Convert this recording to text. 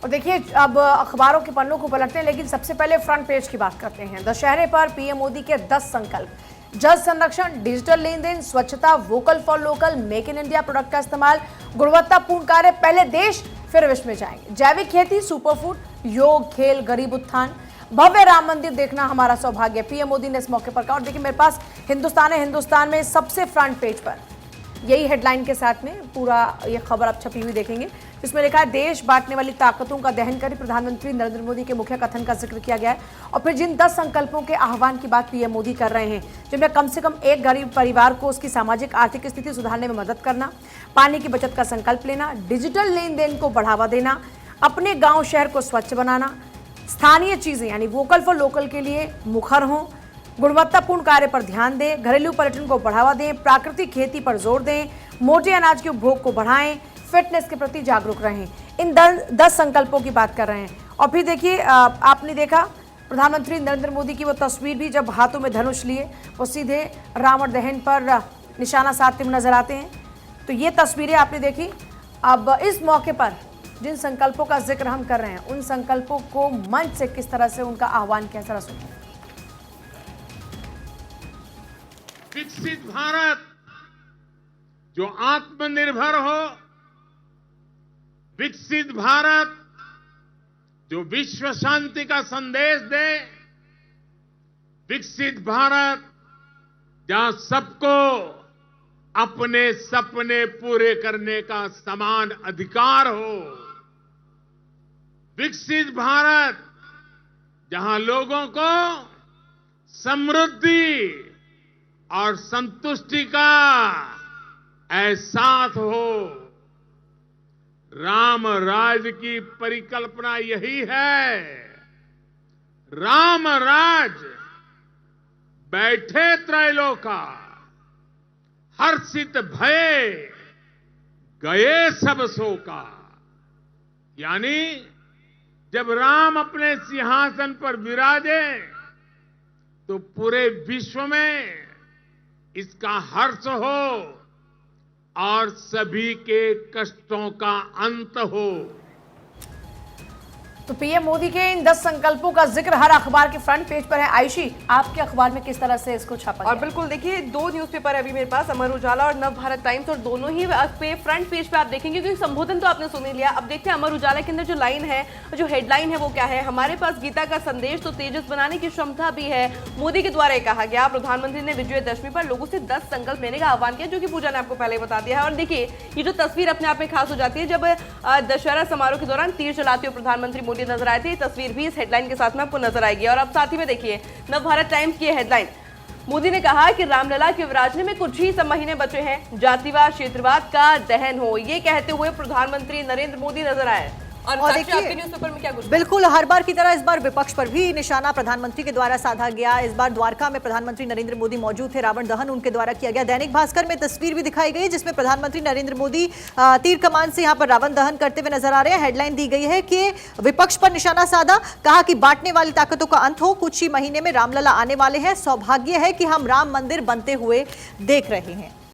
और देखिए अब अखबारों के पन्नों को पलटते हैं, लेकिन सबसे पहले फ्रंट पेज की बात करते हैं। दशहरे पर पीएम मोदी के 10 संकल्प। जल संरक्षण, डिजिटल लेन देन, स्वच्छता, vocal for local, make in India product का इस्तेमाल, गुणवत्तापूर्ण कार्य, पहले देश फिर विश्व में जाएंगे, जैविक खेती, सुपरफूड, योग, खेल, गरीब उत्थान, भव्य राम मंदिर देखना हमारा सौभाग्य, पीएम मोदी ने इस मौके पर कहा। और देखिए मेरे पास हिंदुस्तान है, हिंदुस्तान में सबसे फ्रंट पेज पर यही हेडलाइन के साथ में पूरा ये खबर आप छपी हुई देखेंगे, जिसमें लिखा है देश बांटने वाली ताकतों का दहन करें, प्रधानमंत्री नरेंद्र मोदी के मुख्य कथन का जिक्र किया गया है। और फिर जिन 10 संकल्पों के आह्वान की बात पीएम मोदी कर रहे हैं, जिनमें कम से कम एक गरीब परिवार को उसकी सामाजिक आर्थिक स्थिति सुधारने में मदद करना, पानी की बचत का संकल्प लेना, डिजिटल लेन देन को बढ़ावा देना, अपने गाँव शहर को स्वच्छ बनाना, स्थानीय चीजें यानी वोकल फॉर लोकल के लिए मुखर हों, गुणवत्तापूर्ण कार्य पर ध्यान दें, घरेलू पर्यटन को बढ़ावा दें, प्राकृतिक खेती पर जोर दें, मोटे अनाज के उपभोग को बढ़ाएं, फिटनेस के प्रति जागरूक रहें। इन 10 संकल्पों की बात कर रहे हैं। और फिर देखिए आपने देखा प्रधानमंत्री नरेंद्र मोदी की वो तस्वीर भी, जब हाथों में धनुष लिए वो सीधे रावण दहन पर निशाना साधते हुए नजर आते हैं। तो ये तस्वीरें आपने देखी। अब इस मौके पर जिन संकल्पों का जिक्र हम कर रहे हैं, उन संकल्पों को मंच से किस तरह से उनका आह्वान किया, जरा सुनिए। विकसित भारत जो आत्मनिर्भर हो, विकसित भारत जो विश्व शांति का संदेश दे, विकसित भारत जहां सबको अपने सपने पूरे करने का समान अधिकार हो, विकसित भारत जहां लोगों को समृद्धि और संतुष्टि का एहसास हो। राम राज्य की परिकल्पना यही है। राम राज्य बैठे त्रैलोका, हर्षित भये गए सब शोका। यानी जब राम अपने सिंहासन पर विराजे तो पूरे विश्व में इसका हर्ष हो और सभी के कष्टों का अंत हो। तो पीएम मोदी के इन 10 संकल्पों का जिक्र हर अखबार के फ्रंट पेज पर है। आयुषी, आपके अखबार में किस तरह से इसको छापा और बिल्कुल देखिए, 2 न्यूज़पेपर अभी मेरे पास, अमर उजाला और नव भारत टाइम्स, और दोनों ही पे फ्रंट पेज पे आप देखेंगे, क्योंकि संबोधन तो आपने सुन ही लिया। अब देखते हैं अमर उजाला के अंदर जो लाइन है, जो हेडलाइन है वो क्या है। हमारे पास गीता का संदेश तो तेजस बनाने की क्षमता भी है, मोदी के द्वारा कहा गया। प्रधानमंत्री ने विजयदशमी पर लोगों से 10 संकल्प लेने का आह्वान किया, जो कि पूजा ने आपको पहले बता दिया है। और देखिए ये जो तस्वीर अपने आप में खास हो जाती है, जब दशहरा समारोह के दौरान तीर चलाते हुए प्रधानमंत्री मोदी नजर आए थे, तस्वीर भी इस हेडलाइन के साथ में आपको नजर आएगी। और अब साथ ही में देखिए नव भारत टाइम्स की हेडलाइन, मोदी ने कहा कि रामलला के विराजने में कुछ ही सब महीने बचे हैं, जातिवाद क्षेत्रवाद का दहन हो। ये कहते हुए प्रधानमंत्री नरेंद्र मोदी नजर आए। और देखिए आपके न्यूज़पेपर में क्या कुछ, बिल्कुल हर बार की तरह इस बार विपक्ष पर भी निशाना प्रधानमंत्री के द्वारा साधा गया। इस बार द्वारका में प्रधानमंत्री नरेंद्र मोदी मौजूद थे, रावण दहन उनके द्वारा किया गया। दैनिक भास्कर में तस्वीर भी दिखाई गई, जिसमें प्रधानमंत्री नरेंद्र मोदी तीर कमान से यहां पर रावण दहन करते हुए नजर आ रहे हैं। हेडलाइन दी गई है कि विपक्ष पर निशाना साधा, कहा कि बांटने वाली ताकतों का अंत हो, कुछ ही महीने में रामलला आने वाले हैं, सौभाग्य है कि हम राम मंदिर बनते हुए देख रहे हैं।